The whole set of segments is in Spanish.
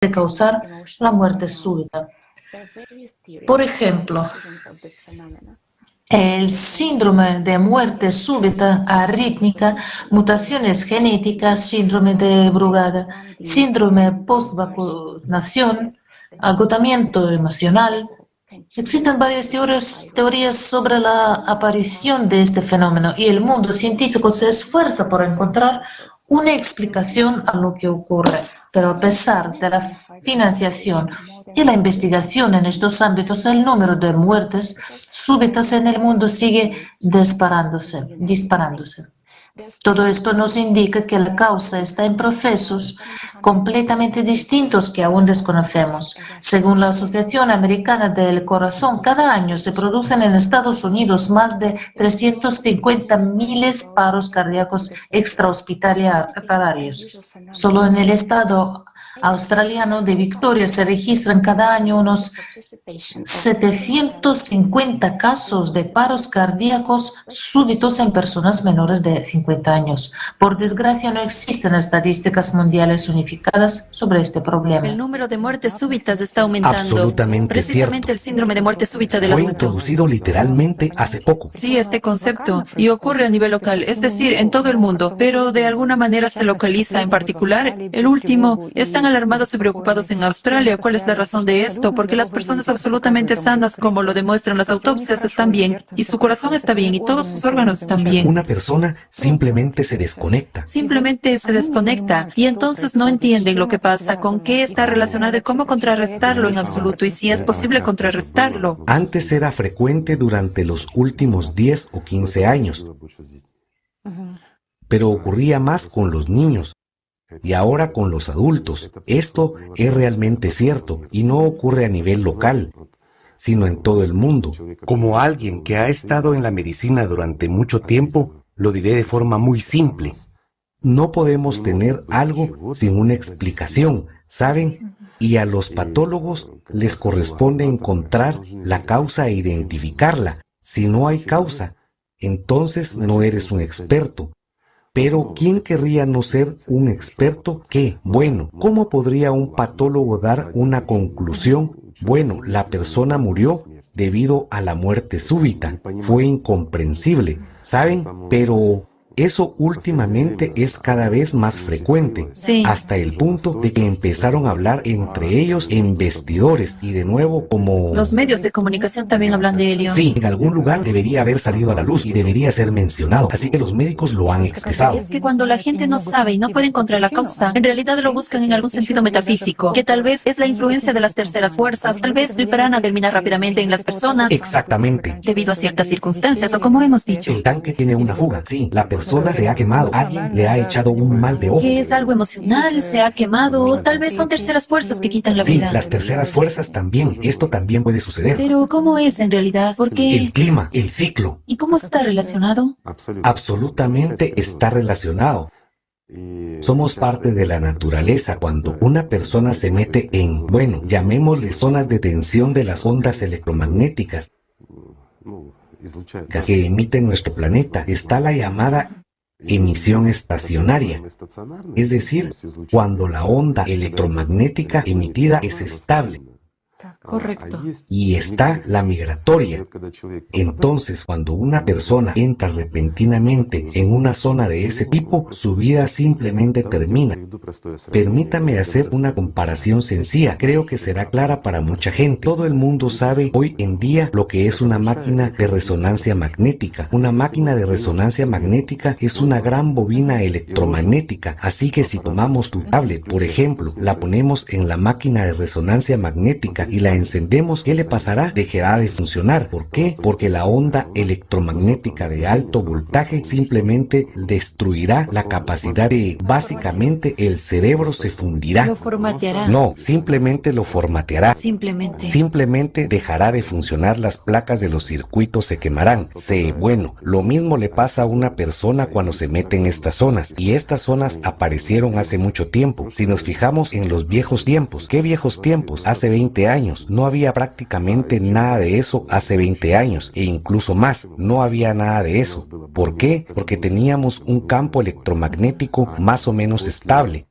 de causar la muerte súbita. Por ejemplo, el síndrome de muerte súbita arrítmica, mutaciones genéticas, síndrome de Brugada, síndrome post-vacunación, agotamiento emocional. Existen varias teorías sobre la aparición de este fenómeno y el mundo científico se esfuerza por encontrar una explicación a lo que ocurre. Pero a pesar de la financiación y la investigación en estos ámbitos, el número de muertes súbitas en el mundo sigue disparándose. Todo esto nos indica que la causa está en procesos completamente distintos que aún desconocemos. Según la Asociación Americana del Corazón, cada año se producen en Estados Unidos más de 350.000 paros cardíacos extrahospitalarios. Solo en el estado australiano de Victoria se registran cada año unos 750 casos de paros cardíacos súbitos en personas menores de 50 años. Por desgracia, no existen estadísticas mundiales unificadas sobre este problema. El número de muertes súbitas está aumentando. Absolutamente Precisamente cierto. el síndrome de muerte súbita del Fue adulto. introducido literalmente hace poco. Sí, este concepto. Y ocurre a nivel local, es decir, en todo el mundo. Pero de alguna manera se localiza en particular. El último, están alarmados y preocupados en Australia. ¿Cuál es la razón de esto? Porque las personas absolutamente sanas, como lo demuestran las autopsias, están bien. Y su corazón está bien y todos sus órganos están bien. Una persona simplemente se desconecta. Simplemente se desconecta y entonces no entienden lo que pasa, con qué está relacionado y cómo contrarrestarlo en absoluto y si es posible contrarrestarlo. Antes era frecuente durante los últimos 10 o 15 años, pero ocurría más con los niños y ahora con los adultos. Esto es realmente cierto y no ocurre a nivel local, sino en todo el mundo. Como alguien que ha estado en la medicina durante mucho tiempo, lo diré de forma muy simple. No podemos tener algo sin una explicación, ¿saben? Y a los patólogos les corresponde encontrar la causa e identificarla. Si no hay causa, entonces no eres un experto. Pero ¿quién querría no ser un experto? ¿Qué? Bueno, ¿cómo podría un patólogo dar una conclusión? Bueno, la persona murió debido a la muerte súbita. Fue incomprensible, ¿saben? Pero eso últimamente es cada vez más frecuente, Sí. hasta el punto de que empezaron a hablar entre ellos en vestidores y de nuevo como... Los medios de comunicación también hablan de ello. Sí, en algún lugar debería haber salido a la luz y debería ser mencionado, así que los médicos lo han expresado. Es que cuando la gente no sabe y no puede encontrar la causa, en realidad lo buscan en algún sentido metafísico, que tal vez es la influencia de las terceras fuerzas, tal vez el prana termina rápidamente en las personas Exactamente. debido a ciertas circunstancias o como hemos dicho, El tanque tiene una fuga, sí, la persona se ha quemado, alguien le ha echado un mal de ojo. que es algo emocional, se ha quemado, o tal vez son terceras fuerzas que quitan la Sí, vida. las terceras fuerzas también, esto también puede suceder. Pero ¿cómo es en realidad? ¿Por El qué? clima, el ciclo, ¿Y cómo está relacionado? absolutamente está relacionado. Somos parte de la naturaleza cuando una persona se mete en, bueno, llamémosle zonas de tensión de las ondas electromagnéticas que emite nuestro planeta. Está la llamada emisión estacionaria, es decir, cuando la onda electromagnética emitida es estable. Correcto. Y está la migratoria. Entonces, cuando una persona entra repentinamente en una zona de ese tipo, su vida simplemente termina. Permítame hacer una comparación sencilla. Creo que será clara para mucha gente. Todo el mundo sabe hoy en día lo que es una máquina de resonancia magnética. Una máquina de resonancia magnética es una gran bobina electromagnética. Así que si tomamos tu tablet, por ejemplo, la ponemos en la máquina de resonancia magnética y la encendemos, ¿qué le pasará? Dejará de funcionar. ¿Por qué? Porque la onda electromagnética de alto voltaje simplemente destruirá la capacidad de, básicamente, el cerebro se fundirá. Lo formateará. No, simplemente lo formateará. Simplemente. Simplemente dejará de funcionar, las placas de los circuitos se quemarán. Bueno, lo mismo le pasa a una persona cuando se mete en estas zonas. Y estas zonas aparecieron hace mucho tiempo. Si nos fijamos en los viejos tiempos, ¿qué viejos tiempos? Hace 20 años. No había prácticamente nada de eso hace 20 años. E incluso más, no había nada de eso. ¿Por qué? Porque teníamos un campo electromagnético más o menos estable.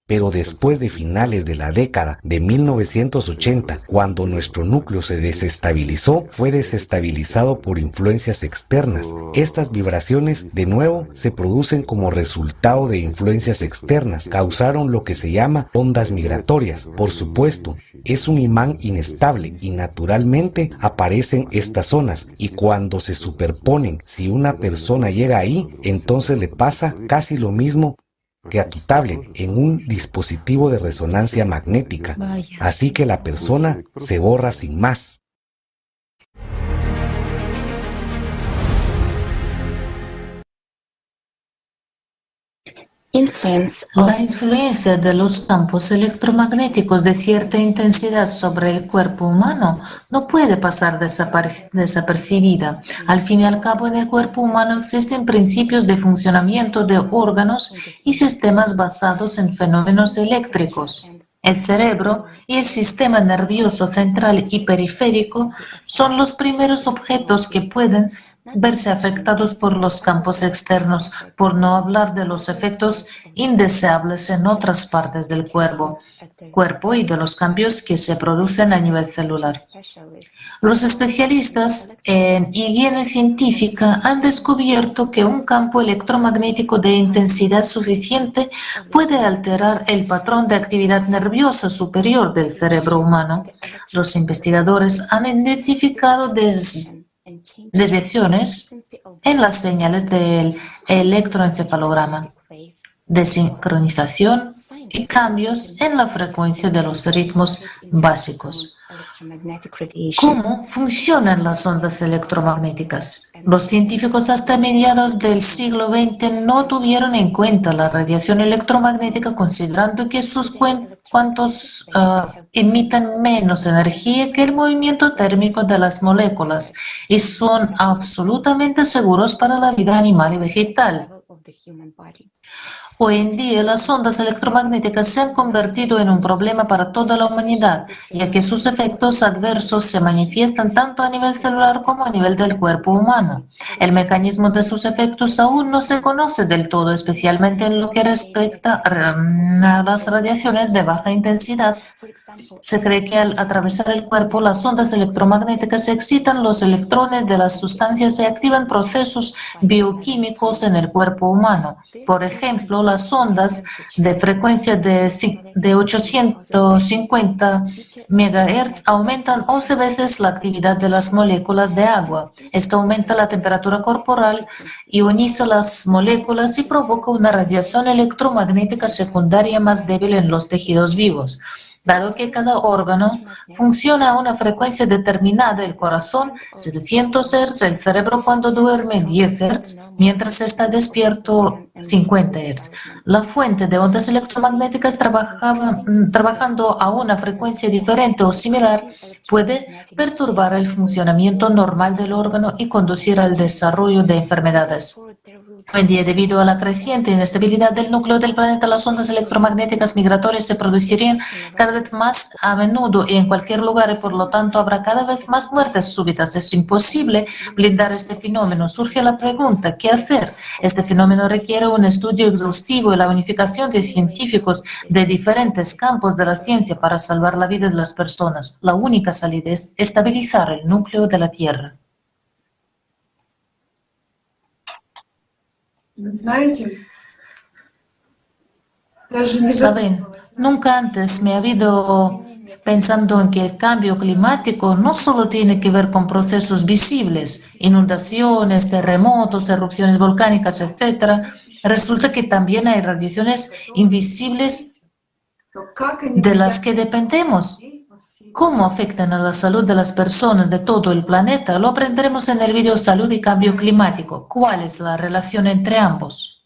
Pero después de finales de la década de 1980, cuando nuestro núcleo se desestabilizó, fue desestabilizado por influencias externas. Estas vibraciones, de nuevo, se producen como resultado de influencias externas. Causaron lo que se llama ondas migratorias. Por supuesto, es un imán inestable y naturalmente aparecen estas zonas. Y cuando se superponen, si una persona llega ahí, entonces le pasa casi lo mismo que a tu tablet en un dispositivo de resonancia magnética. Vaya. Así que la persona se borra sin más. La influencia de los campos electromagnéticos de cierta intensidad sobre el cuerpo humano no puede pasar desapercibida. Al fin y al cabo, en el cuerpo humano existen principios de funcionamiento de órganos y sistemas basados en fenómenos eléctricos. El cerebro y el sistema nervioso central y periférico son los primeros objetos que pueden verse afectados por los campos externos, por no hablar de los efectos indeseables en otras partes del cuerpo y de los cambios que se producen a nivel celular. Los especialistas en higiene científica han descubierto que un campo electromagnético de intensidad suficiente puede alterar el patrón de actividad nerviosa superior del cerebro humano. Los investigadores han identificado desviaciones en las señales del electroencefalograma, desincronización y cambios en la frecuencia de los ritmos básicos. ¿Cómo funcionan las ondas electromagnéticas? Los científicos hasta mediados del siglo XX no tuvieron en cuenta la radiación electromagnética, considerando que sus cuantos emiten menos energía que el movimiento térmico de las moléculas y son absolutamente seguros para la vida animal y vegetal. Hoy en día, las ondas electromagnéticas se han convertido en un problema para toda la humanidad, ya que sus efectos adversos se manifiestan tanto a nivel celular como a nivel del cuerpo humano. El mecanismo de sus efectos aún no se conoce del todo, especialmente en lo que respecta a las radiaciones de baja intensidad. Se cree que al atravesar el cuerpo, las ondas electromagnéticas excitan los electrones de las sustancias y activan procesos bioquímicos en el cuerpo humano. Por ejemplo, las ondas de frecuencia de 850 MHz aumentan 11 veces la actividad de las moléculas de agua. Esto aumenta la temperatura corporal, ioniza las moléculas y provoca una radiación electromagnética secundaria más débil en los tejidos vivos. Dado que cada órgano funciona a una frecuencia determinada, el corazón 700 Hz, el cerebro cuando duerme 10 Hz, mientras está despierto 50 Hz. La fuente de ondas electromagnéticas trabajando a una frecuencia diferente o similar puede perturbar el funcionamiento normal del órgano y conducir al desarrollo de enfermedades. Hoy en día, debido a la creciente inestabilidad del núcleo del planeta, las ondas electromagnéticas migratorias se producirían cada vez más a menudo y en cualquier lugar, y por lo tanto habrá cada vez más muertes súbitas. Es imposible blindar este fenómeno. Surge la pregunta, ¿qué hacer? Este fenómeno requiere un estudio exhaustivo y la unificación de científicos de diferentes campos de la ciencia para salvar la vida de las personas. La única salida es estabilizar el núcleo de la Tierra. Saben, nunca antes me he habido pensando en que el cambio climático no solo tiene que ver con procesos visibles, inundaciones, terremotos, erupciones volcánicas, etc. Resulta que también hay radiaciones invisibles de las que dependemos. ¿Cómo afectan a la salud de las personas de todo el planeta? Lo aprenderemos en el video Salud y Cambio Climático. ¿Cuál es la relación entre ambos?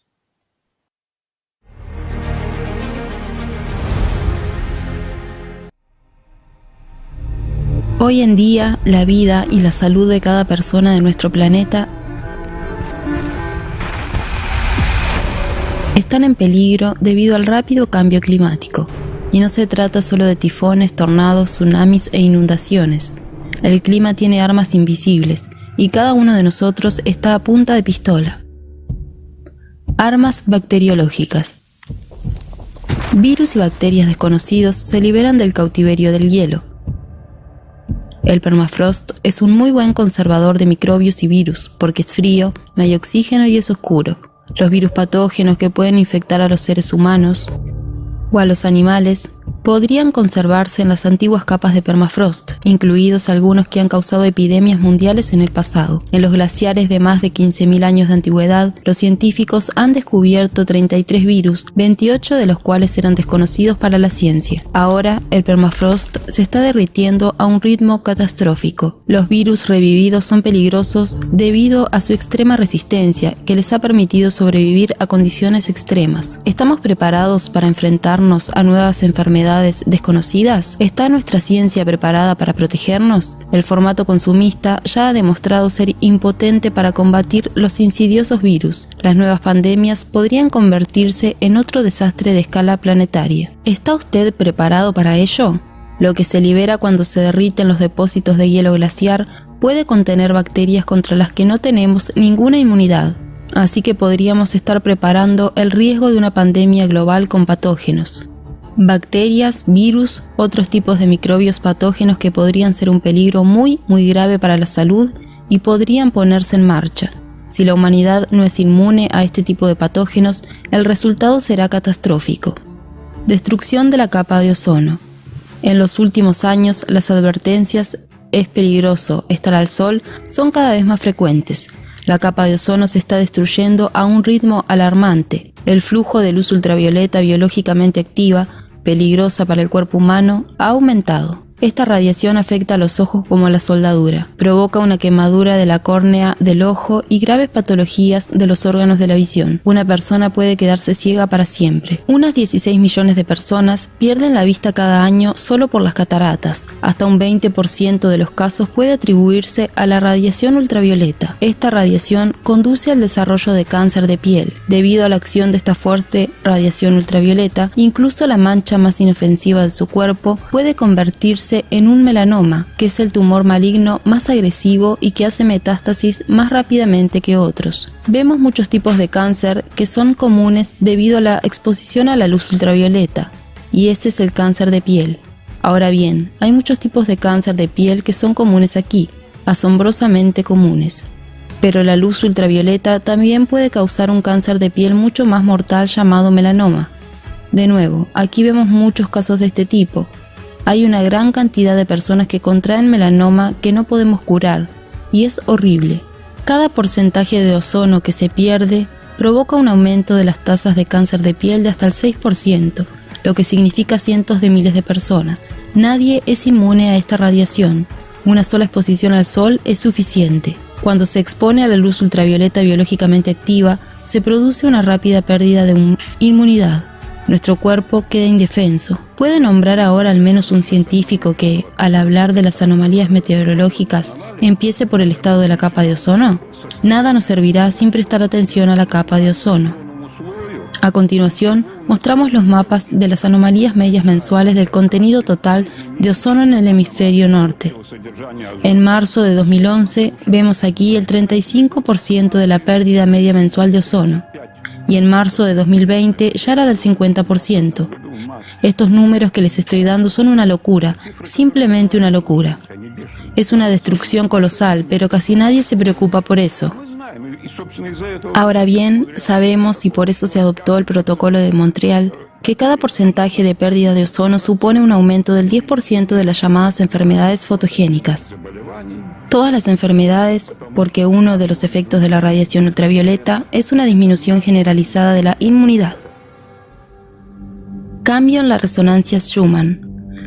Hoy en día, la vida y la salud de cada persona de nuestro planeta están en peligro debido al rápido cambio climático. Y no se trata solo de tifones, tornados, tsunamis e inundaciones. El clima tiene armas invisibles y cada uno de nosotros está a punta de pistola. Armas bacteriológicas. Virus y bacterias desconocidos se liberan del cautiverio del hielo. El permafrost es un muy buen conservador de microbios y virus, porque es frío, no hay oxígeno y es oscuro. Los virus patógenos que pueden infectar a los seres humanos o a los animales podrían conservarse en las antiguas capas de permafrost, incluidos algunos que han causado epidemias mundiales en el pasado. En los glaciares de más de 15.000 años de antigüedad, los científicos han descubierto 33 virus, 28 de los cuales eran desconocidos para la ciencia. Ahora, el permafrost se está derritiendo a un ritmo catastrófico. Los virus revividos son peligrosos debido a su extrema resistencia, que les ha permitido sobrevivir a condiciones extremas. ¿Estamos preparados para enfrentarnos a nuevas enfermedades desconocidas? ¿Está nuestra ciencia preparada para protegernos? El formato consumista ya ha demostrado ser impotente para combatir los insidiosos virus. Las nuevas pandemias podrían convertirse en otro desastre de escala planetaria. ¿Está usted preparado para ello? Lo que se libera cuando se derriten los depósitos de hielo glaciar puede contener bacterias contra las que no tenemos ninguna inmunidad. Así que podríamos estar preparando el riesgo de una pandemia global con patógenos. Bacterias, virus, otros tipos de microbios patógenos que podrían ser un peligro muy grave para la salud y podrían ponerse en marcha. Si la humanidad no es inmune a este tipo de patógenos, el resultado será catastrófico. Destrucción de la capa de ozono. En los últimos años, las advertencias "es peligroso estar al sol" son cada vez más frecuentes. La capa de ozono se está destruyendo a un ritmo alarmante. El flujo de luz ultravioleta biológicamente activa, peligrosa para el cuerpo humano, ha aumentado. Esta radiación afecta a los ojos como la soldadura, provoca una quemadura de la córnea del ojo y graves patologías de los órganos de la visión. Una persona puede quedarse ciega para siempre. Unas 16 millones de personas pierden la vista cada año solo por las cataratas. Hasta un 20% de los casos puede atribuirse a la radiación ultravioleta. Esta radiación conduce al desarrollo de cáncer de piel. Debido a la acción de esta fuerte radiación ultravioleta, incluso la mancha más inofensiva de su cuerpo puede convertirse en un melanoma, que es el tumor maligno más agresivo y que hace metástasis más rápidamente que otros. Vemos muchos tipos de cáncer que son comunes debido a la exposición a la luz ultravioleta, y ese es el cáncer de piel. Ahora bien, hay muchos tipos de cáncer de piel que son comunes aquí, asombrosamente comunes. Pero la luz ultravioleta también puede causar un cáncer de piel mucho más mortal llamado melanoma. De nuevo, aquí vemos muchos casos de este tipo. Hay una gran cantidad de personas que contraen melanoma que no podemos curar, y es horrible. Cada porcentaje de ozono que se pierde provoca un aumento de las tasas de cáncer de piel de hasta el 6%, lo que significa cientos de miles de personas. Nadie es inmune a esta radiación. Una sola exposición al sol es suficiente. Cuando se expone a la luz ultravioleta biológicamente activa, se produce una rápida pérdida de inmunidad. Nuestro cuerpo queda indefenso. ¿Puede nombrar ahora al menos un científico que, al hablar de las anomalías meteorológicas, empiece por el estado de la capa de ozono? Nada nos servirá sin prestar atención a la capa de ozono. A continuación, mostramos los mapas de las anomalías medias mensuales del contenido total de ozono en el hemisferio norte. En marzo de 2011, vemos aquí el 35% de la pérdida media mensual de ozono. Y en marzo de 2020 ya era del 50%. Estos números que les estoy dando son una locura, simplemente una locura. Es una destrucción colosal, pero casi nadie se preocupa por eso. Ahora bien, sabemos, y por eso se adoptó el Protocolo de Montreal, que cada porcentaje de pérdida de ozono supone un aumento del 10% de las llamadas enfermedades fotogénicas. Todas las enfermedades, porque uno de los efectos de la radiación ultravioleta es una disminución generalizada de la inmunidad. Cambio en las resonancias Schumann.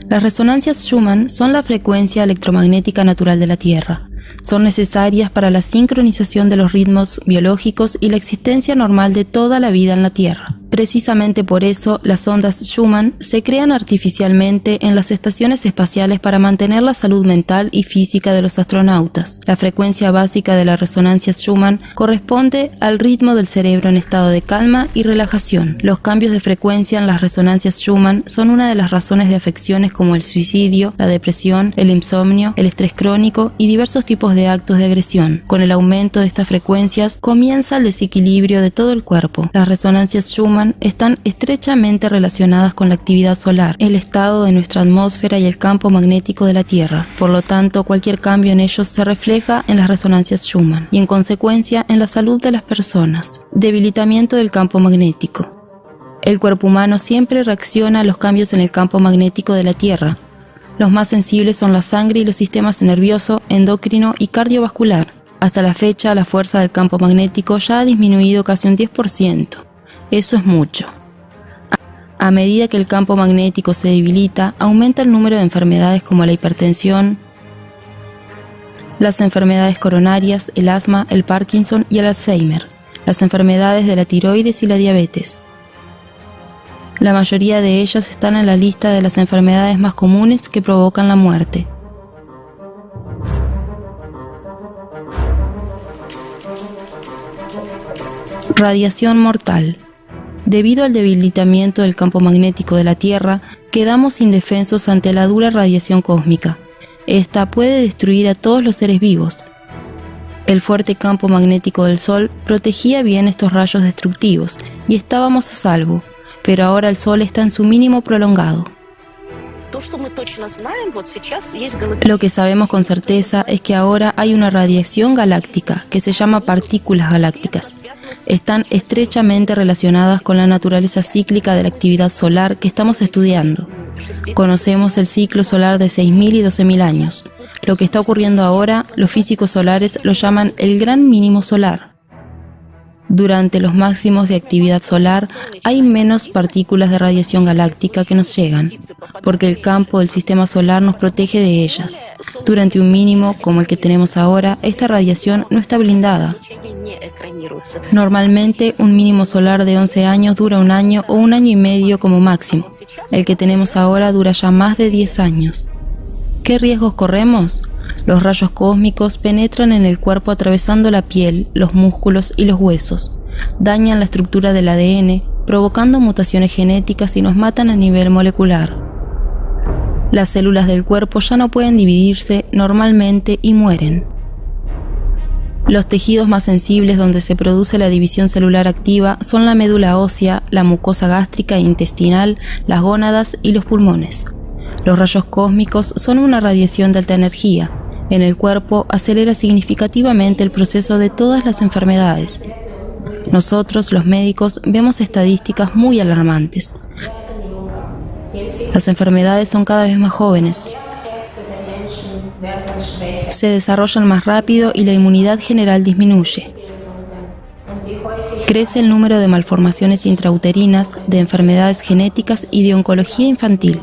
Las resonancias Schumann son la frecuencia electromagnética natural de la Tierra. Son necesarias para la sincronización de los ritmos biológicos y la existencia normal de toda la vida en la Tierra. Precisamente por eso, las ondas Schumann se crean artificialmente en las estaciones espaciales para mantener la salud mental y física de los astronautas. La frecuencia básica de la resonancia Schumann corresponde al ritmo del cerebro en estado de calma y relajación. Los cambios de frecuencia en las resonancias Schumann son una de las razones de afecciones como el suicidio, la depresión, el insomnio, el estrés crónico y diversos tipos de actos de agresión. Con el aumento de estas frecuencias comienza el desequilibrio de todo el cuerpo. Las resonancias Schumann Schumann están estrechamente relacionadas con la actividad solar, el estado de nuestra atmósfera y el campo magnético de la Tierra. Por lo tanto, cualquier cambio en ellos se refleja en las resonancias Schumann y en consecuencia en la salud de las personas. Debilitamiento del campo magnético. El cuerpo humano siempre reacciona a los cambios en el campo magnético de la Tierra. Los más sensibles son la sangre y los sistemas nervioso, endocrino y cardiovascular. Hasta la fecha, la fuerza del campo magnético ya ha disminuido casi un 10%. Eso es mucho. A medida que el campo magnético se debilita, aumenta el número de enfermedades como la hipertensión, las enfermedades coronarias, el asma, el Parkinson y el Alzheimer, las enfermedades de la tiroides y la diabetes. La mayoría de ellas están en la lista de las enfermedades más comunes que provocan la muerte. Radiación mortal. Debido al debilitamiento del campo magnético de la Tierra, quedamos indefensos ante la dura radiación cósmica. Esta puede destruir a todos los seres vivos. El fuerte campo magnético del Sol protegía bien estos rayos destructivos y estábamos a salvo, pero ahora el Sol está en su mínimo prolongado. Lo que sabemos con certeza es que ahora hay una radiación galáctica que se llama partículas galácticas. Están estrechamente relacionadas con la naturaleza cíclica de la actividad solar que estamos estudiando. Conocemos el ciclo solar de 6.000 y 12.000 años. Lo que está ocurriendo ahora, los físicos solares lo llaman el gran mínimo solar. Durante los máximos de actividad solar hay menos partículas de radiación galáctica que nos llegan, porque el campo del sistema solar nos protege de ellas. Durante un mínimo, como el que tenemos ahora, esta radiación no está blindada. Normalmente, un mínimo solar de 11 años dura un año o un año y medio como máximo. El que tenemos ahora dura ya más de 10 años. ¿Qué riesgos corremos? Los rayos cósmicos penetran en el cuerpo atravesando la piel, los músculos y los huesos. Dañan la estructura del ADN, provocando mutaciones genéticas y nos matan a nivel molecular. Las células del cuerpo ya no pueden dividirse normalmente y mueren. Los tejidos más sensibles donde se produce la división celular activa son la médula ósea, la mucosa gástrica e intestinal, las gónadas y los pulmones. Los rayos cósmicos son una radiación de alta energía. En el cuerpo acelera significativamente el proceso de todas las enfermedades. Nosotros, los médicos, vemos estadísticas muy alarmantes. Las enfermedades son cada vez más jóvenes. Se desarrollan más rápido y la inmunidad general disminuye. Crece el número de malformaciones intrauterinas, de enfermedades genéticas y de oncología infantil.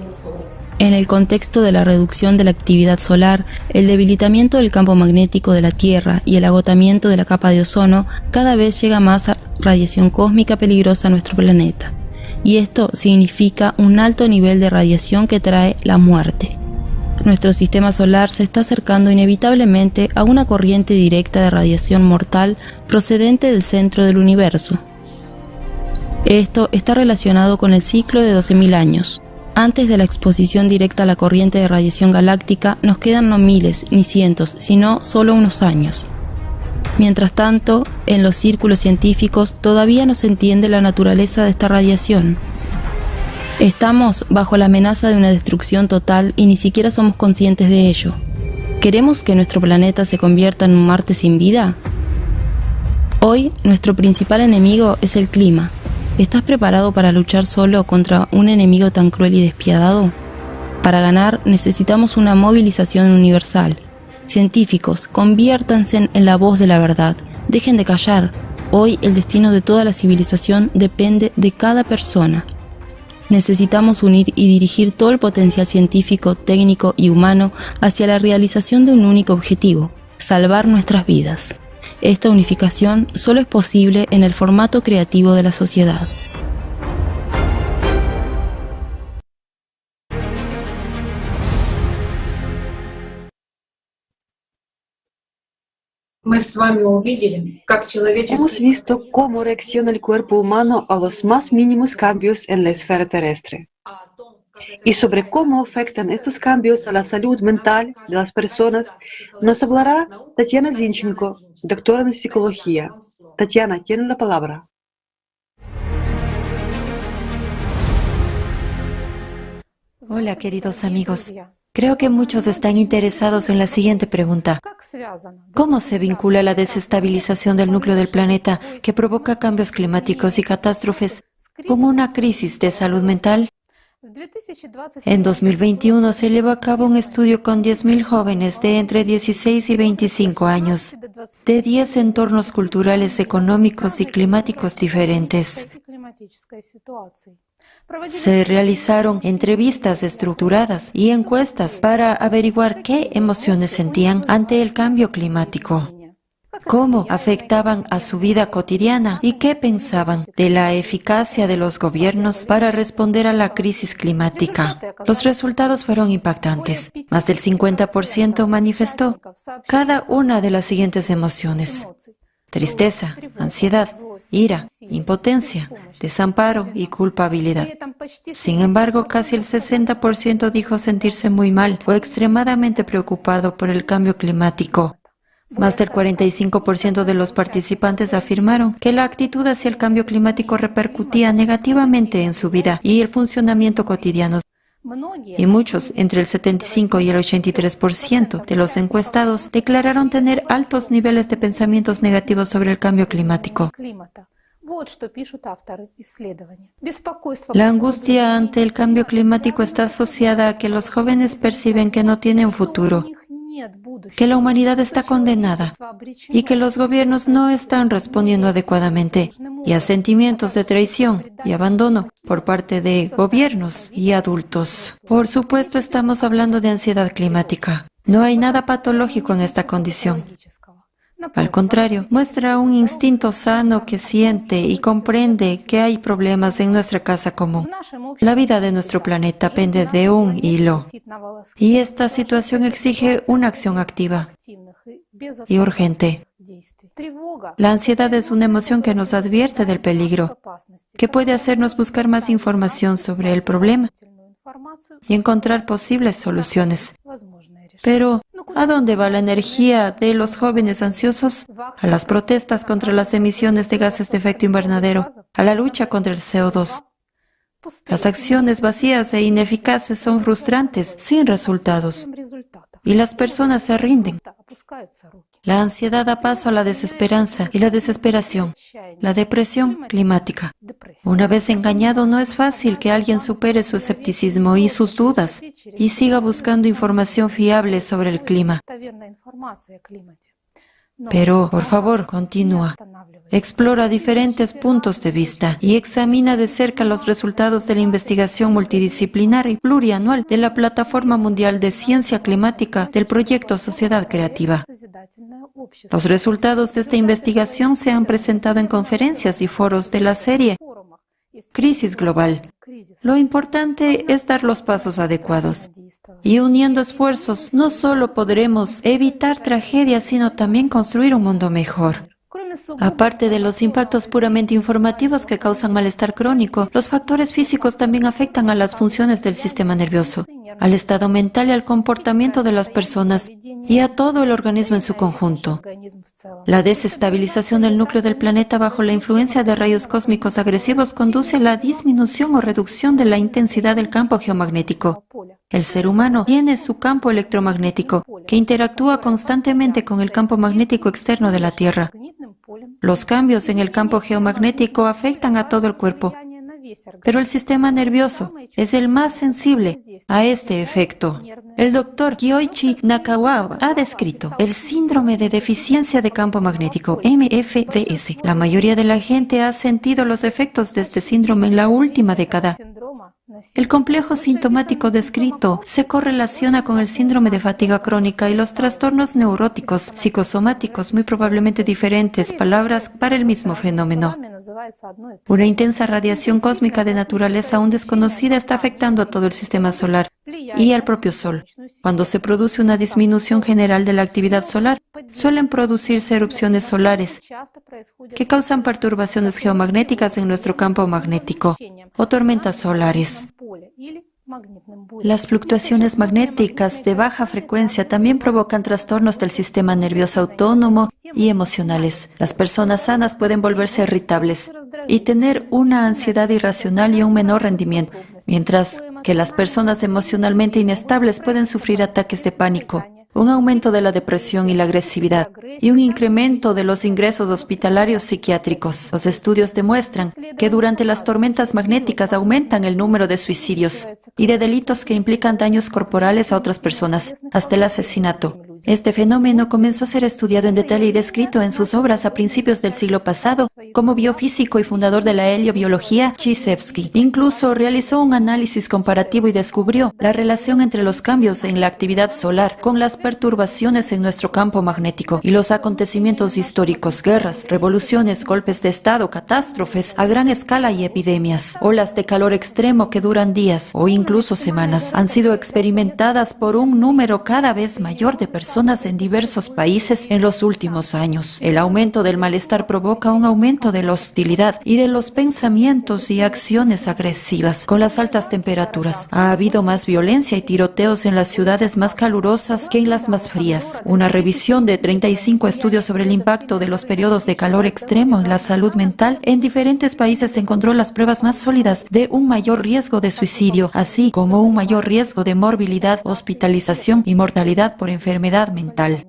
En el contexto de la reducción de la actividad solar, el debilitamiento del campo magnético de la Tierra y el agotamiento de la capa de ozono, cada vez llega más radiación cósmica peligrosa a nuestro planeta. Y esto significa un alto nivel de radiación que trae la muerte. Nuestro sistema solar se está acercando inevitablemente a una corriente directa de radiación mortal procedente del centro del universo. Esto está relacionado con el ciclo de 12.000 años. Antes de la exposición directa a la corriente de radiación galáctica, nos quedan no miles ni cientos, sino solo unos años. Mientras tanto, en los círculos científicos todavía no se entiende la naturaleza de esta radiación. Estamos bajo la amenaza de una destrucción total y ni siquiera somos conscientes de ello. ¿Queremos que nuestro planeta se convierta en un Marte sin vida? Hoy, nuestro principal enemigo es el clima. ¿Estás preparado para luchar solo contra un enemigo tan cruel y despiadado? Para ganar, necesitamos una movilización universal. Científicos, conviértanse en la voz de la verdad. Dejen de callar. Hoy el destino de toda la civilización depende de cada persona. Necesitamos unir y dirigir todo el potencial científico, técnico y humano hacia la realización de un único objetivo: salvar nuestras vidas. Esta unificación solo es posible en el formato creativo de la sociedad. Hemos visto cómo reacciona el cuerpo humano a los más mínimos cambios en la esfera terrestre y sobre cómo afectan estos cambios a la salud mental de las personas nos hablará Tatiana Zinchenko, doctora en psicología. Tatiana, tiene la palabra. Hola, queridos amigos. Creo que muchos están interesados en la siguiente pregunta. ¿Cómo se vincula la desestabilización del núcleo del planeta que provoca cambios climáticos y catástrofes con una crisis de salud mental? En 2021 se llevó a cabo un estudio con 10.000 jóvenes de entre 16 y 25 años, de 10 entornos culturales, económicos y climáticos diferentes. Se realizaron entrevistas estructuradas y encuestas para averiguar qué emociones sentían ante el cambio climático, cómo afectaban a su vida cotidiana y qué pensaban de la eficacia de los gobiernos para responder a la crisis climática. Los resultados fueron impactantes. Más del 50% manifestó cada una de las siguientes emociones: tristeza, ansiedad, ira, impotencia, desamparo y culpabilidad. Sin embargo, casi el 60% dijo sentirse muy mal o extremadamente preocupado por el cambio climático. Más del 45% de los participantes afirmaron que la actitud hacia el cambio climático repercutía negativamente en su vida y el funcionamiento cotidiano. Y muchos, entre el 75 y el 83% de los encuestados, declararon tener altos niveles de pensamientos negativos sobre el cambio climático. La angustia ante el cambio climático está asociada a que los jóvenes perciben que no tienen futuro, que la humanidad está condenada y que los gobiernos no están respondiendo adecuadamente, y a sentimientos de traición y abandono por parte de gobiernos y adultos. Por supuesto, estamos hablando de ansiedad climática. No hay nada patológico en esta condición. Al contrario, muestra un instinto sano que siente y comprende que hay problemas en nuestra casa común. La vida de nuestro planeta pende de un hilo, y esta situación exige una acción activa y urgente. La ansiedad es una emoción que nos advierte del peligro, que puede hacernos buscar más información sobre el problema y encontrar posibles soluciones. Pero, ¿a dónde va la energía de los jóvenes ansiosos? A las protestas contra las emisiones de gases de efecto invernadero, a la lucha contra el CO2. Las acciones vacías e ineficaces son frustrantes, sin resultados, y las personas se rinden. La ansiedad da paso a la desesperanza y la desesperación, la depresión climática. Una vez engañado, no es fácil que alguien supere su escepticismo y sus dudas y siga buscando información fiable sobre el clima. Pero, por favor, continúa. Explora diferentes puntos de vista y examina de cerca los resultados de la investigación multidisciplinar y plurianual de la Plataforma Mundial de Ciencia Climática del proyecto Sociedad Creativa. Los resultados de esta investigación se han presentado en conferencias y foros de la serie Crisis Global. Lo importante es dar los pasos adecuados. Y uniendo esfuerzos, no solo podremos evitar tragedias, sino también construir un mundo mejor. Aparte de los impactos puramente informativos que causan malestar crónico, los factores físicos también afectan a las funciones del sistema nervioso, al estado mental y al comportamiento de las personas y a todo el organismo en su conjunto. La desestabilización del núcleo del planeta bajo la influencia de rayos cósmicos agresivos conduce a la disminución o reducción de la intensidad del campo geomagnético. El ser humano tiene su campo electromagnético, que interactúa constantemente con el campo magnético externo de la Tierra. Los cambios en el campo geomagnético afectan a todo el cuerpo, pero el sistema nervioso es el más sensible a este efecto. El doctor Kyoichi Nakagawa ha descrito el síndrome de deficiencia de campo magnético, MFDS. La mayoría de la gente ha sentido los efectos de este síndrome en la última década. El complejo sintomático descrito se correlaciona con el síndrome de fatiga crónica y los trastornos neuróticos psicosomáticos, muy probablemente diferentes palabras para el mismo fenómeno. Una intensa radiación cósmica de naturaleza aún desconocida está afectando a todo el sistema solar y al propio Sol. Cuando se produce una disminución general de la actividad solar, suelen producirse erupciones solares que causan perturbaciones geomagnéticas en nuestro campo magnético o tormentas solares. Las fluctuaciones magnéticas de baja frecuencia también provocan trastornos del sistema nervioso autónomo y emocionales. Las personas sanas pueden volverse irritables y tener una ansiedad irracional y un menor rendimiento, mientras que las personas emocionalmente inestables pueden sufrir ataques de pánico, un aumento de la depresión y la agresividad, y un incremento de los ingresos hospitalarios psiquiátricos. Los estudios demuestran que durante las tormentas magnéticas aumentan el número de suicidios y de delitos que implican daños corporales a otras personas, hasta el asesinato. Este fenómeno comenzó a ser estudiado en detalle y descrito en sus obras a principios del siglo pasado como biofísico y fundador de la heliobiología, Chizevsky. Incluso realizó un análisis comparativo y descubrió la relación entre los cambios en la actividad solar con las perturbaciones en nuestro campo magnético y los acontecimientos históricos, guerras, revoluciones, golpes de estado, catástrofes a gran escala y epidemias. Olas de calor extremo que duran días o incluso semanas han sido experimentadas por un número cada vez mayor de personas en diversos países en los últimos años. El aumento del malestar provoca un aumento de la hostilidad y de los pensamientos y acciones agresivas. Con las altas temperaturas, ha habido más violencia y tiroteos en las ciudades más calurosas que en las más frías. Una revisión de 35 estudios sobre el impacto de los periodos de calor extremo en la salud mental en diferentes países encontró las pruebas más sólidas de un mayor riesgo de suicidio, así como un mayor riesgo de morbilidad, hospitalización y mortalidad por enfermedad mental.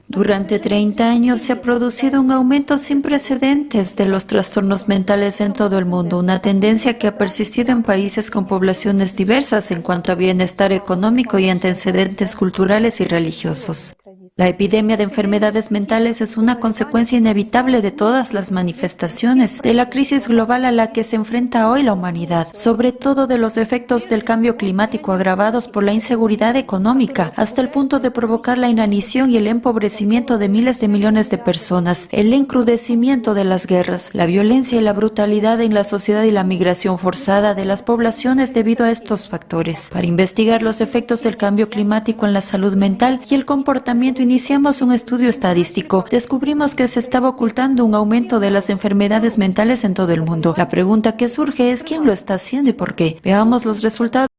Durante 30 años se ha producido un aumento sin precedentes de los trastornos mentales en todo el mundo, una tendencia que ha persistido en países con poblaciones diversas en cuanto a bienestar económico y antecedentes culturales y religiosos. La epidemia de enfermedades mentales es una consecuencia inevitable de todas las manifestaciones de la crisis global a la que se enfrenta hoy la humanidad, sobre todo de los efectos del cambio climático agravados por la inseguridad económica, hasta el punto de provocar la inanición y el empobrecimiento de miles de millones de personas, el encrudecimiento de las guerras, la violencia y la brutalidad en la sociedad y la migración forzada de las poblaciones debido a estos factores. Para investigar los efectos del cambio climático en la salud mental y el comportamiento, iniciamos un estudio estadístico. Descubrimos que se estaba ocultando un aumento de las enfermedades mentales en todo el mundo. La pregunta que surge es quién lo está haciendo y por qué. Veamos los resultados.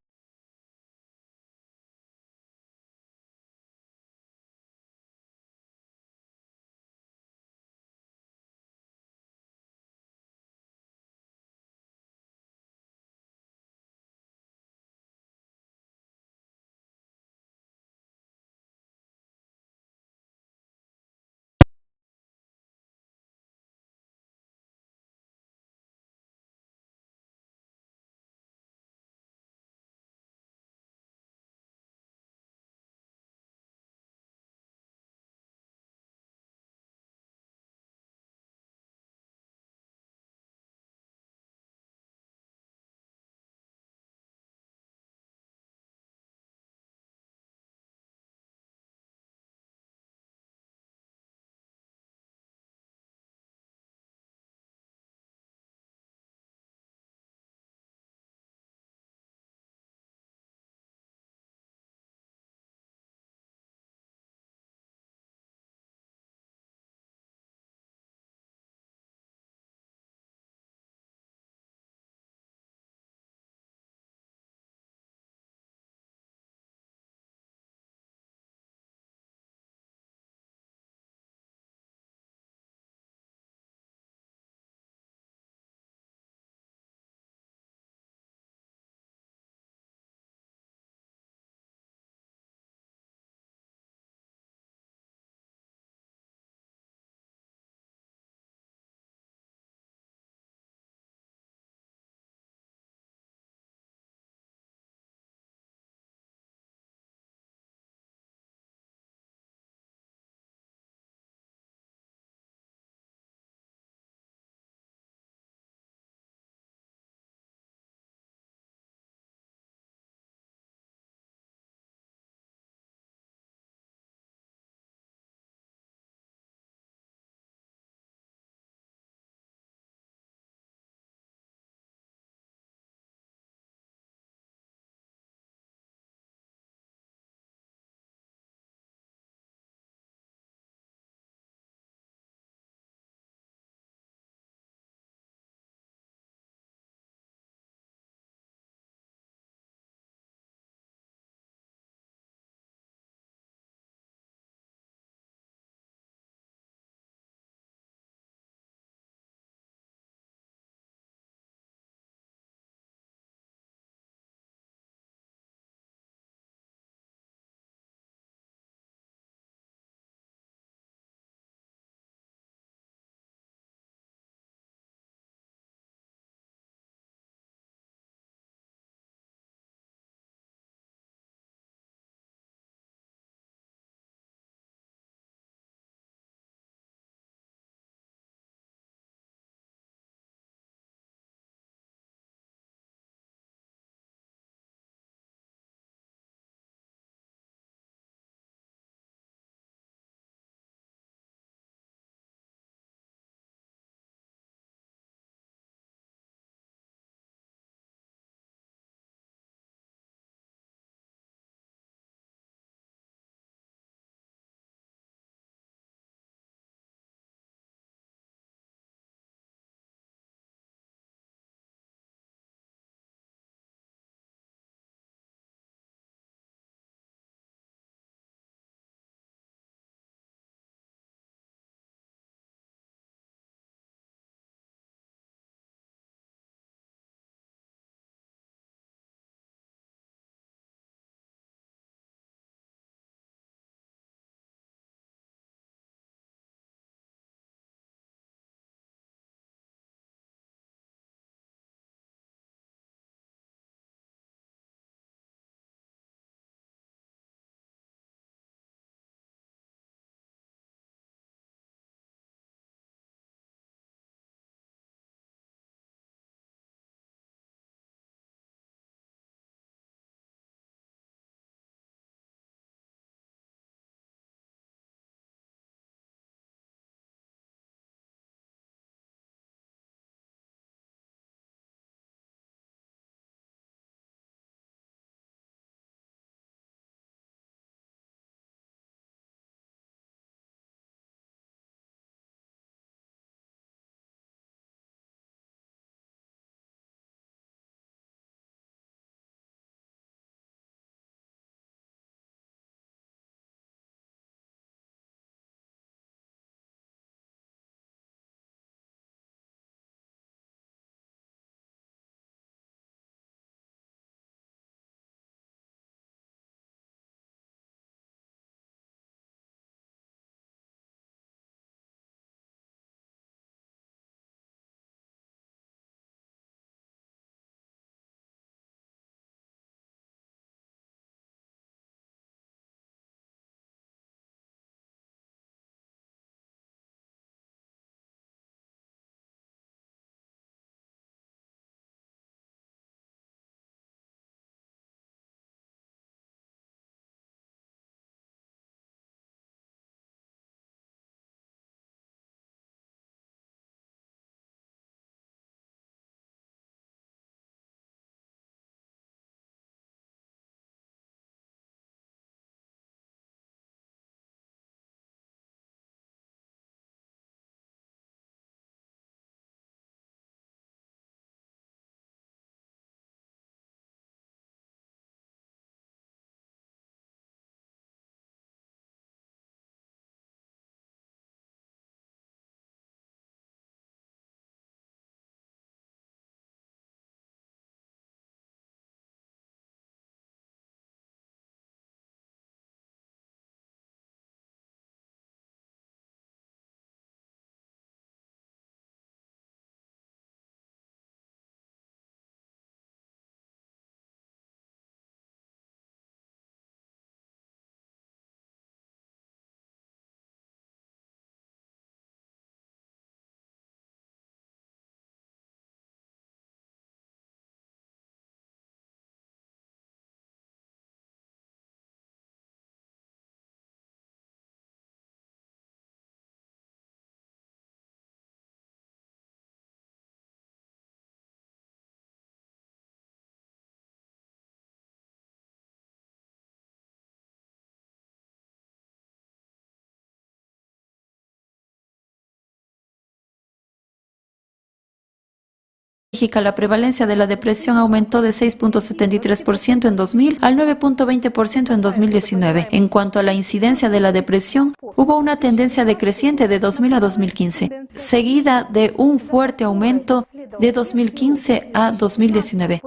Bélgica, la prevalencia de la depresión aumentó de 6.73% en 2000 al 9.20% en 2019. En cuanto a la incidencia de la depresión, hubo una tendencia decreciente de 2000 a 2015, seguida de un fuerte aumento de 2015 a 2019.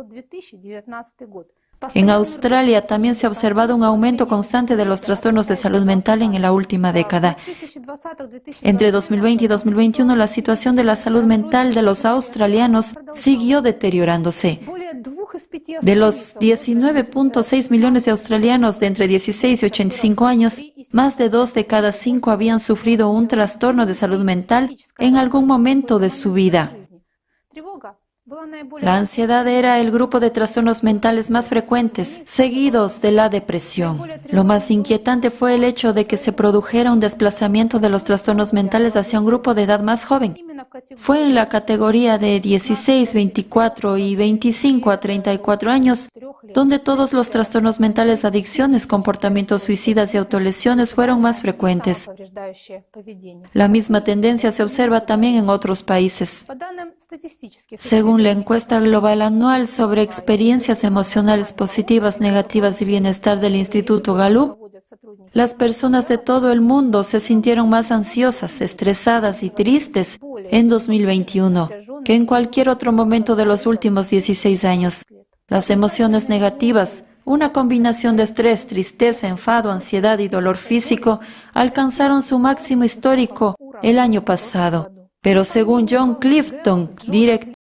En Australia también se ha observado un aumento constante de los trastornos de salud mental en la última década. Entre 2020 y 2021, la situación de la salud mental de los australianos siguió deteriorándose. De los 19.6 millones de australianos de entre 16 y 85 años, más de 2 de cada 5 habían sufrido un trastorno de salud mental en algún momento de su vida. La ansiedad era el grupo de trastornos mentales más frecuentes, seguidos de la depresión. Lo más inquietante fue el hecho de que se produjera un desplazamiento de los trastornos mentales hacia un grupo de edad más joven. Fue en la categoría de 16, 24 y 25 a 34 años, donde todos los trastornos mentales, adicciones, comportamientos suicidas y autolesiones fueron más frecuentes. La misma tendencia se observa también en otros países. Según la encuesta global anual sobre experiencias emocionales positivas, negativas y bienestar del Instituto Gallup, las personas de todo el mundo se sintieron más ansiosas, estresadas y tristes en 2021 que en cualquier otro momento de los últimos 16 años. Las emociones negativas, una combinación de estrés, tristeza, enfado, ansiedad y dolor físico, alcanzaron su máximo histórico el año pasado. Pero según John Clifton, director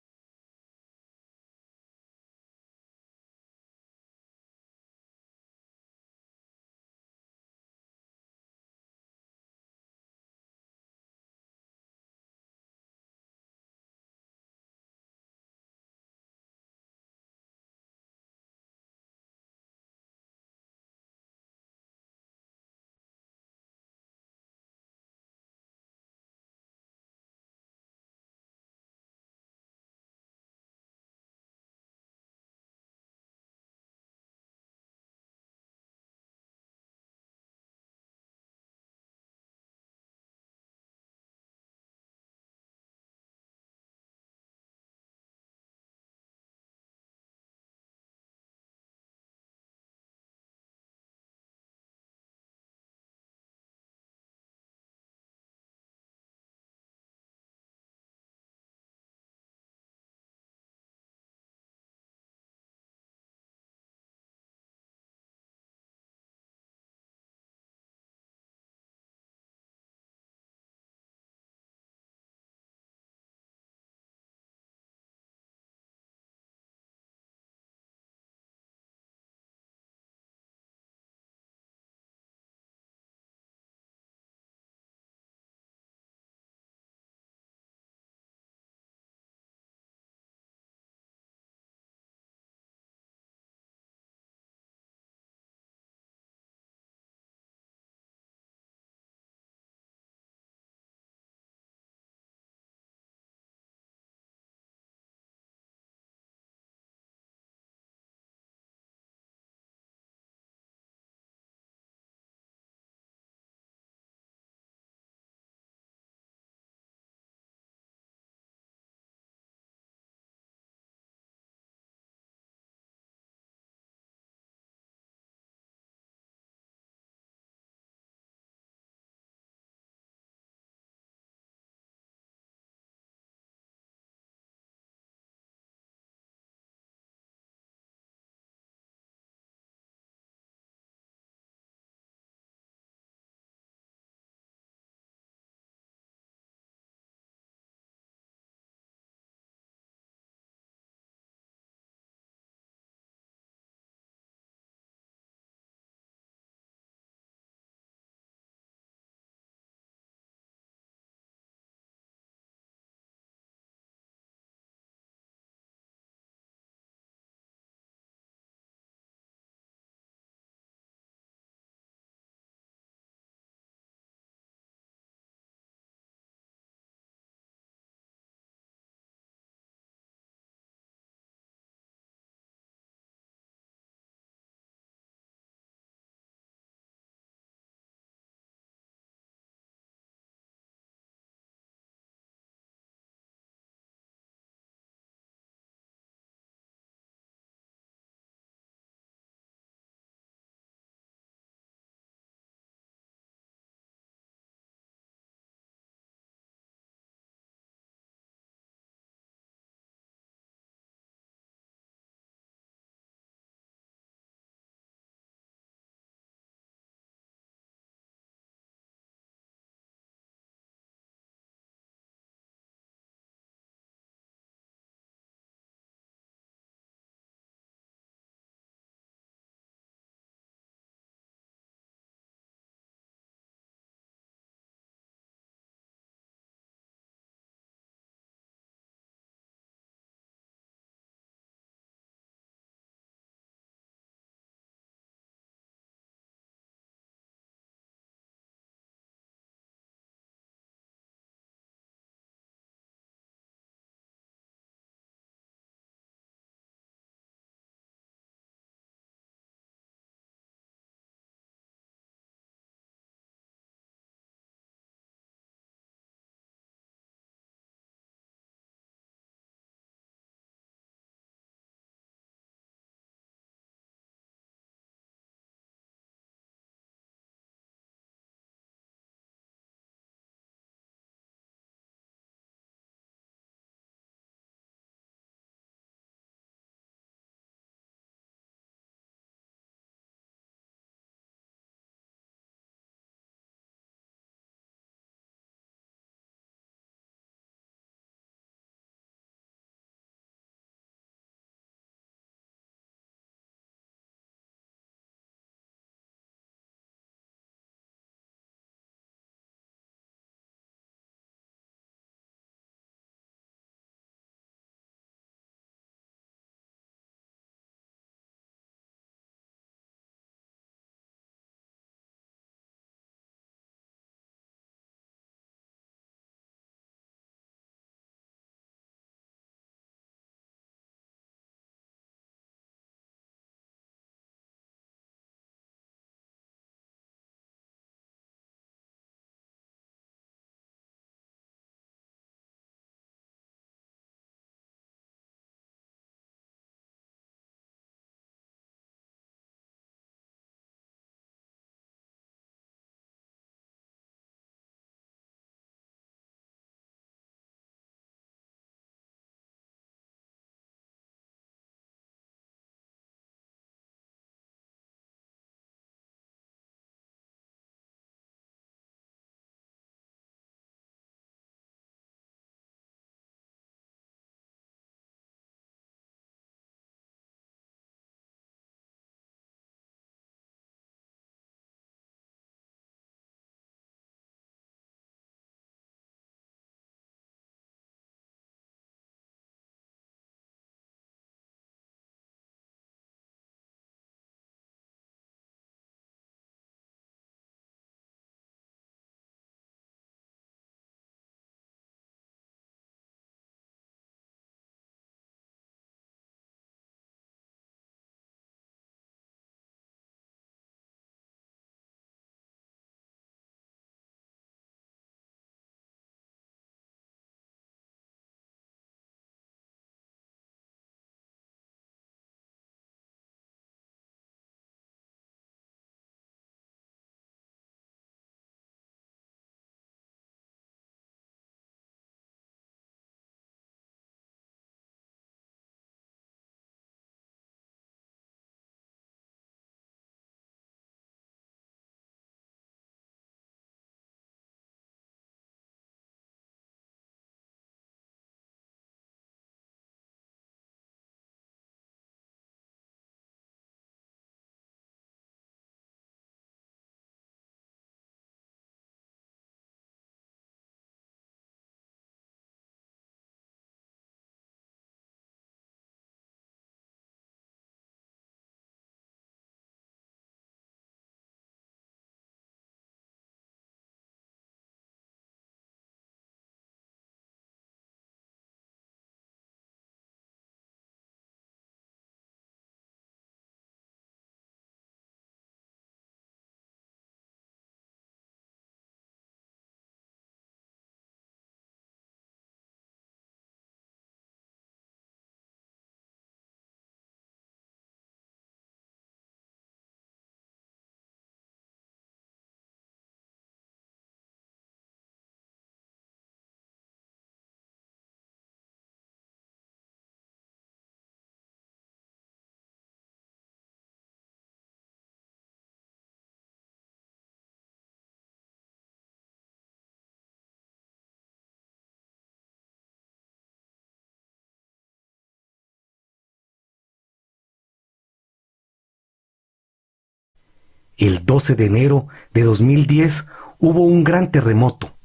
El 12 de enero de 2010 hubo un gran terremoto.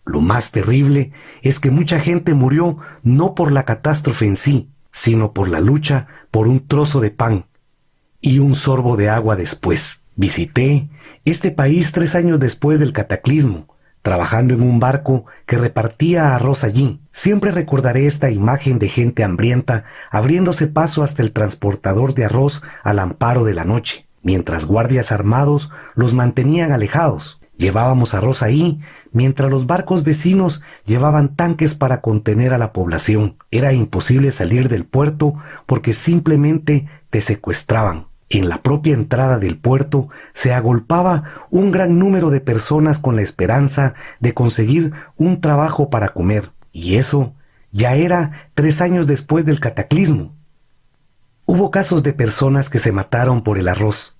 Lo más terrible es que mucha gente murió no por la catástrofe en sí, sino por la lucha por un trozo de pan y un sorbo de agua después. Visité este país 3 años después del cataclismo, trabajando en un barco que repartía arroz allí. Siempre recordaré esta imagen de gente hambrienta abriéndose paso hasta el transportador de arroz al amparo de la noche, mientras guardias armados los mantenían alejados. Llevábamos arroz ahí, mientras los barcos vecinos llevaban tanques para contener a la población. Era imposible salir del puerto porque simplemente te secuestraban. En la propia entrada del puerto se agolpaba un gran número de personas con la esperanza de conseguir un trabajo para comer. Y eso ya era 3 años después del cataclismo. Hubo casos de personas que se mataron por el arroz.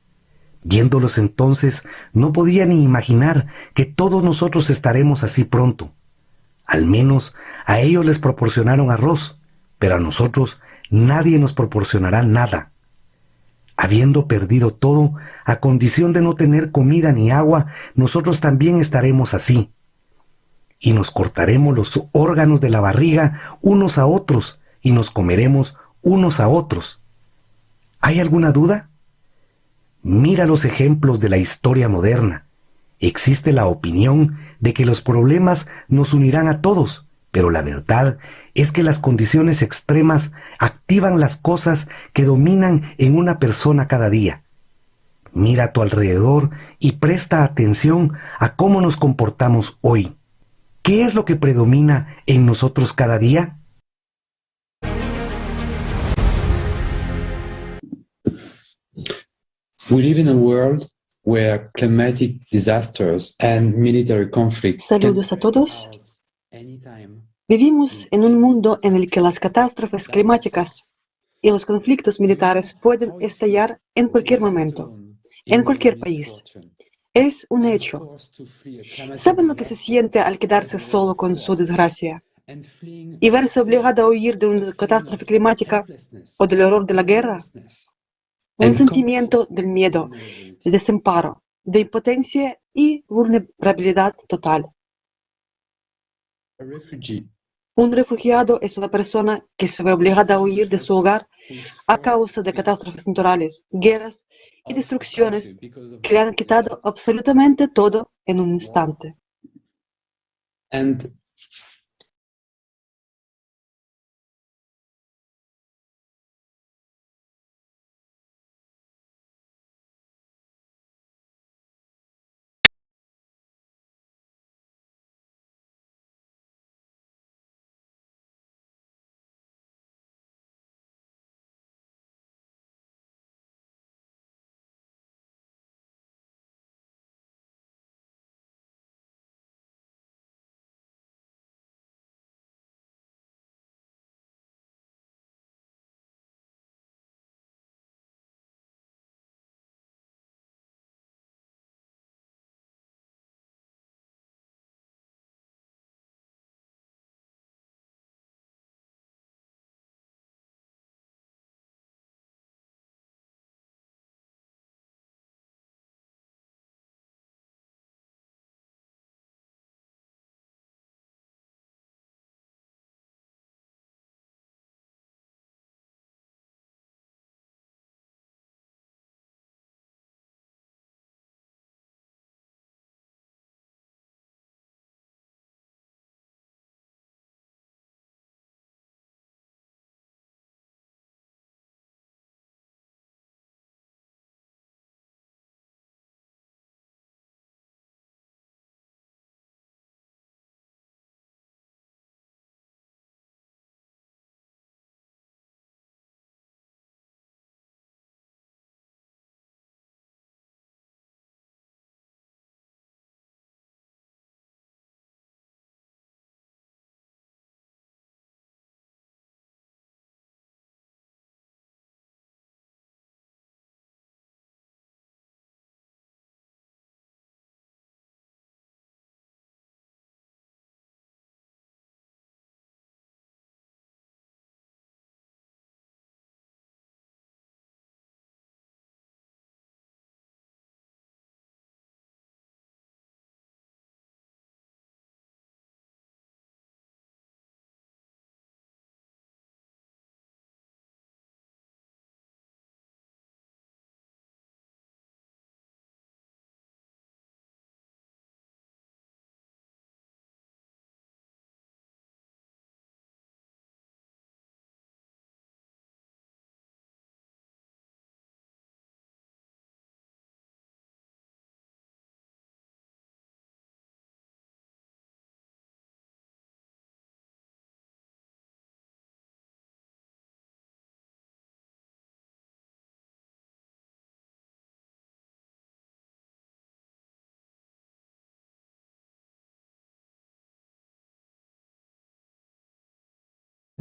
Viéndolos entonces, no podía ni imaginar que todos nosotros estaremos así pronto. Al menos a ellos les proporcionaron arroz, pero a nosotros nadie nos proporcionará nada. Habiendo perdido todo, a condición de no tener comida ni agua, nosotros también estaremos así. Y nos cortaremos los órganos de la barriga unos a otros, y nos comeremos unos a otros. ¿Hay alguna duda? Mira los ejemplos de la historia moderna. Existe la opinión de que los problemas nos unirán a todos, pero la verdad es que las condiciones extremas activan las cosas que dominan en una persona cada día. Mira a tu alrededor y presta atención a cómo nos comportamos hoy. ¿Qué es lo que predomina en nosotros cada día? We live in a world where climatic disasters and military conflict Saludos a todos. anytime. Vivimos en un mundo en el que las catástrofes climáticas y los conflictos militares pueden estallar en cualquier momento, en cualquier país. Es un hecho. ¿Saben lo que se siente al quedarse solo con su desgracia y verse obligado a huir de una catástrofe climática o del horror de la guerra? Un sentimiento del miedo, de desamparo, de impotencia y vulnerabilidad total. A refugee Un refugiado es una persona que se ve obligada a huir de su hogar a causa de catástrofes naturales, guerras y destrucciones que le han quitado absolutamente todo en un instante. and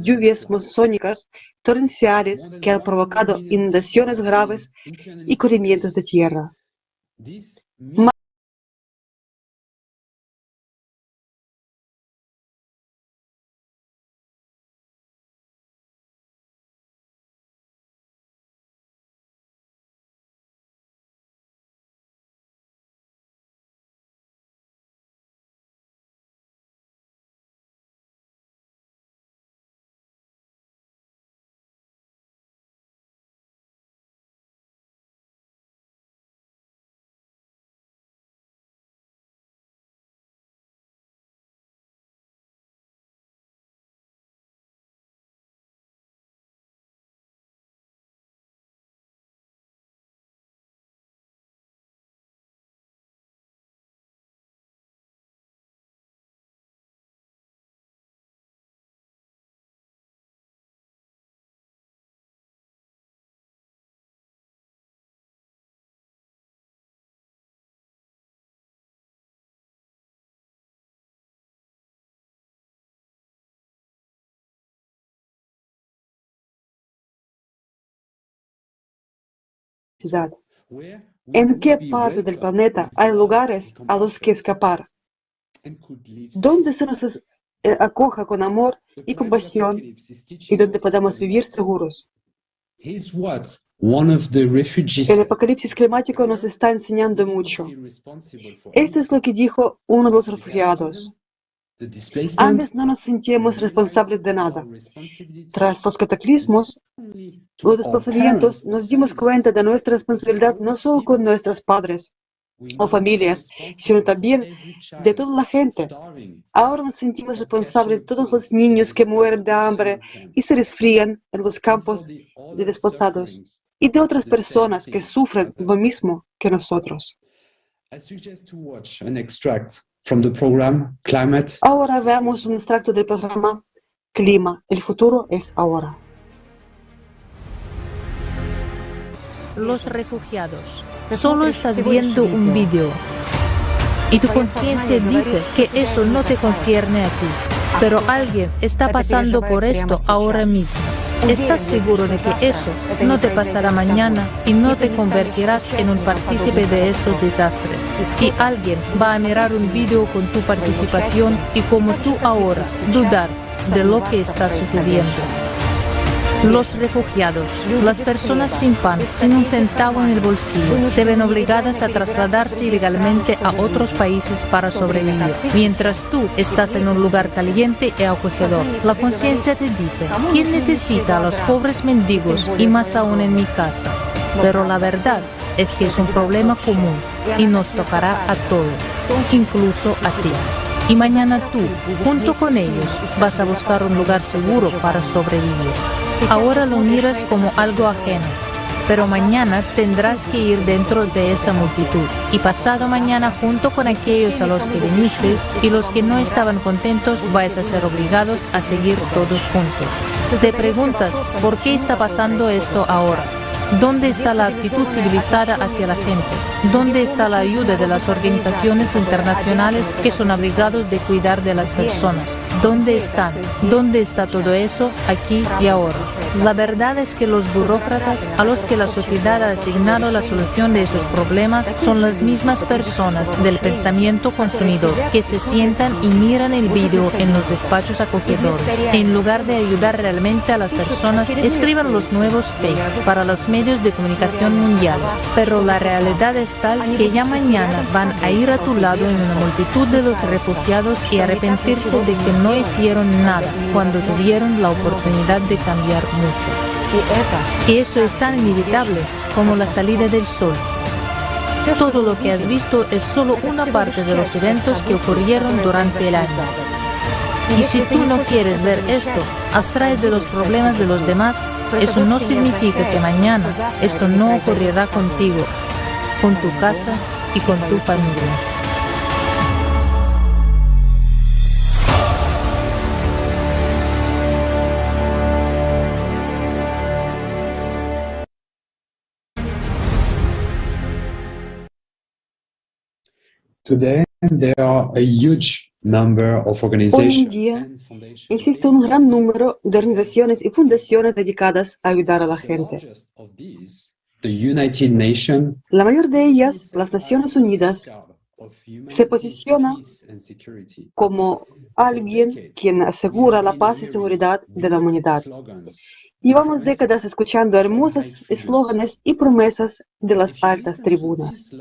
lluvias monzónicas torrenciales que han provocado inundaciones graves y corrimientos de tierra. ¿En qué parte del planeta hay lugares a los que escapar? ¿Dónde se nos acoja con amor y compasión y donde podamos vivir seguros? El apocalipsis climático nos está enseñando mucho. Esto es lo que dijo uno de los refugiados. Antes no nos sentíamos responsables de nada. Tras los cataclismos, los desplazamientos, nos dimos cuenta de nuestra responsabilidad no solo con nuestros padres o familias, sino también de toda la gente. Ahora nos sentimos responsables de todos los niños que mueren de hambre y se resfrían en los campos de desplazados y de otras personas que sufren lo mismo que nosotros. Ahora veamos un extracto del programa Clima. El futuro es ahora. Los refugiados. Solo estás viendo un vídeo y tu conciencia dice que eso no te concierne a ti, pero alguien está pasando por esto ahora mismo. ¿Estás seguro de que eso no te pasará mañana y no te convertirás en un partícipe de estos desastres? Y alguien va a mirar un vídeo con tu participación y como tú ahora dudar de lo que está sucediendo. Los refugiados, las personas sin pan, sin un centavo en el bolsillo, se ven obligadas a trasladarse ilegalmente a otros países para sobrevivir. Mientras tú estás en un lugar caliente y acogedor, la conciencia te dice, ¿quién necesita a los pobres mendigos y más aún en mi casa? Pero la verdad es que es un problema común y nos tocará a todos, incluso a ti. Y mañana tú, junto con ellos, vas a buscar un lugar seguro para sobrevivir. Ahora lo miras como algo ajeno, pero mañana tendrás que ir dentro de esa multitud. Y pasado mañana, junto con aquellos a los que viniste y los que no estaban contentos, vais a ser obligados a seguir todos juntos. Te preguntas, ¿por qué está pasando esto ahora? ¿Dónde está la actitud civilizada hacia la gente? ¿Dónde está la ayuda de las organizaciones internacionales que son obligados de cuidar de las personas? ¿Dónde están? ¿Dónde está todo eso aquí y ahora? La verdad es que los burócratas a los que la sociedad ha asignado la solución de esos problemas son las mismas personas del pensamiento consumidor que se sientan y miran el vídeo en los despachos acogedores. En lugar de ayudar realmente a las personas, escriban los nuevos fakes para los medios de comunicación mundiales. Pero la realidad es tal que ya mañana van a ir a tu lado en una multitud de los refugiados y arrepentirse de que no hicieron nada cuando tuvieron la oportunidad de cambiar mucho. Y eso es tan inevitable como la salida del sol. Todo lo que has visto es solo una parte de los eventos que ocurrieron durante el año. Y si tú no quieres ver esto, abstraes de los problemas de los demás, eso no significa que mañana esto no ocurrirá contigo, con tu casa y con tu familia. Today, there are a huge number of Hoy en organizations día and foundations existe un gran número de organizaciones y fundaciones dedicadas a ayudar a la gente. largest of these, the United Nations, La mayor de ellas, las Naciones Unidas, se posiciona como alguien quien asegura la paz y seguridad de la humanidad. Llevamos décadas escuchando hermosos eslóganes y promesas de las altas tribunas.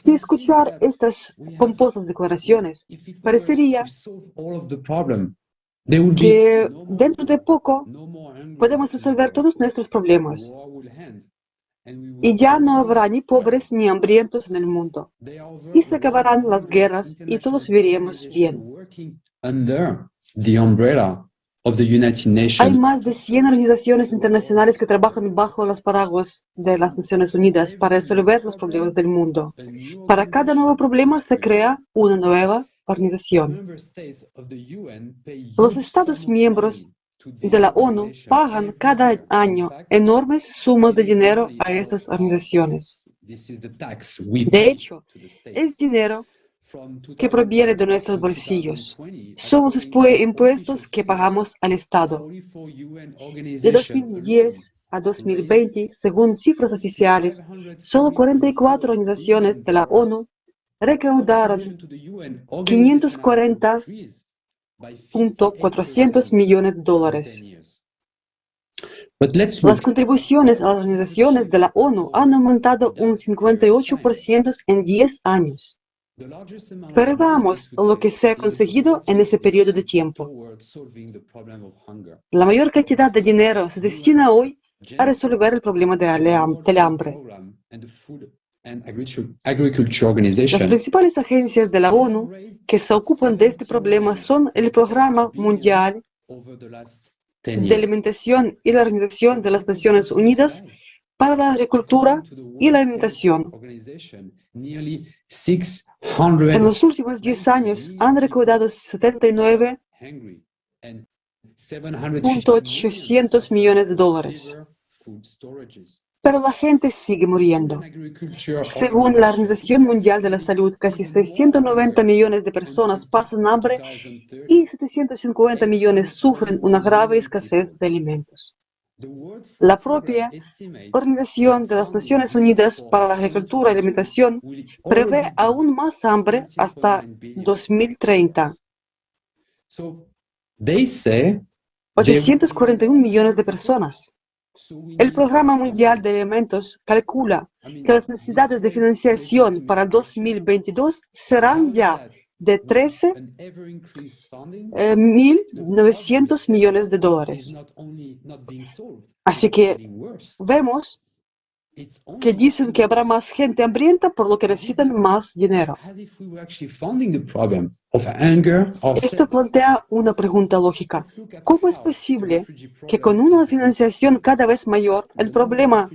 Si escuchar estas pomposas declaraciones, parecería que dentro de poco podemos resolver todos nuestros problemas y ya no habrá ni pobres ni hambrientos en el mundo, y se acabarán las guerras y todos viviremos bien. Hay más de 100 organizaciones internacionales que trabajan bajo los paraguas de las Naciones Unidas para resolver los problemas del mundo. Para cada nuevo problema se crea una nueva organización. Los Estados miembros de la ONU pagan cada año enormes sumas de dinero a estas organizaciones. De hecho, es dinero que proviene de nuestros bolsillos. Son los impuestos que pagamos al Estado. De 2010 a 2020, según cifras oficiales, solo 44 organizaciones de la ONU recaudaron 540.400 millones de dólares. Las contribuciones a las organizaciones de la ONU han aumentado un 58% en 10 años. Pero veamos lo que se ha conseguido en ese periodo de tiempo. La mayor cantidad de dinero se destina hoy a resolver el problema del hambre. Las principales agencias de la ONU que se ocupan de este problema son el Programa Mundial de Alimentación y la Organización de las Naciones Unidas para la Agricultura y la Alimentación. En los últimos 10 años han recaudado 79.800 millones de dólares. Pero la gente sigue muriendo. Según la Organización Mundial de la Salud, casi 690 millones de personas pasan hambre y 750 millones sufren una grave escasez de alimentos. La propia Organización de las Naciones Unidas para la Agricultura y la Alimentación prevé aún más hambre hasta 2030. 841 millones de personas. El Programa Mundial de Alimentos calcula que las necesidades de financiación para 2022 serán ya de 13.900 millones de dólares. Así que vemos que dicen que habrá más gente hambrienta, por lo que necesitan más dinero. Esto plantea una pregunta lógica. ¿Cómo es posible que con una financiación cada vez mayor, el problema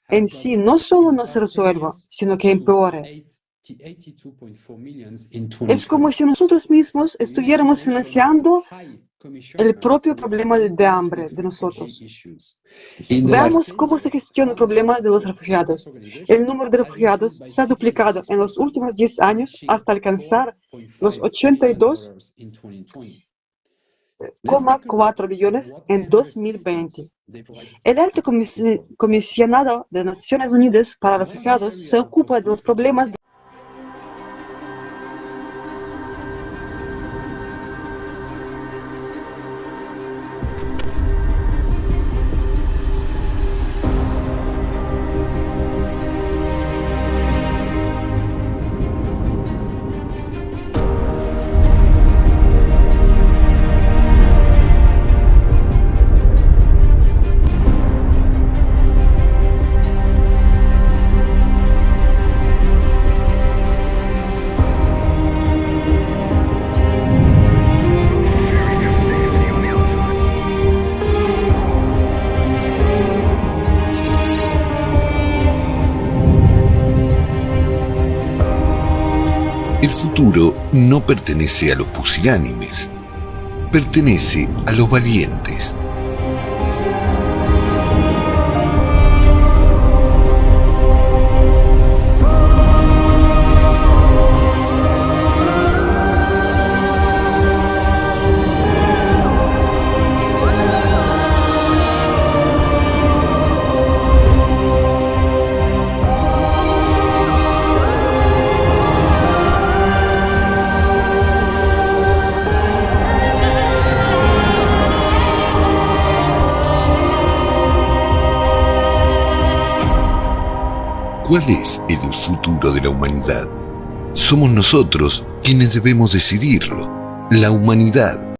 en sí no solo no se resuelva, sino que empeore? Es como si nosotros mismos estuviéramos financiando el propio problema de hambre de nosotros. Veamos cómo se gestiona el problema de los refugiados. El número de refugiados se ha duplicado en los últimos 10 años hasta alcanzar los 82,4 billones en 2020. El alto comisionado de Naciones Unidas para Refugiados se ocupa de los problemas de El futuro no pertenece a los pusilánimes, pertenece a los valientes. ¿Cuál es el futuro de la humanidad? Somos nosotros quienes debemos decidirlo. La humanidad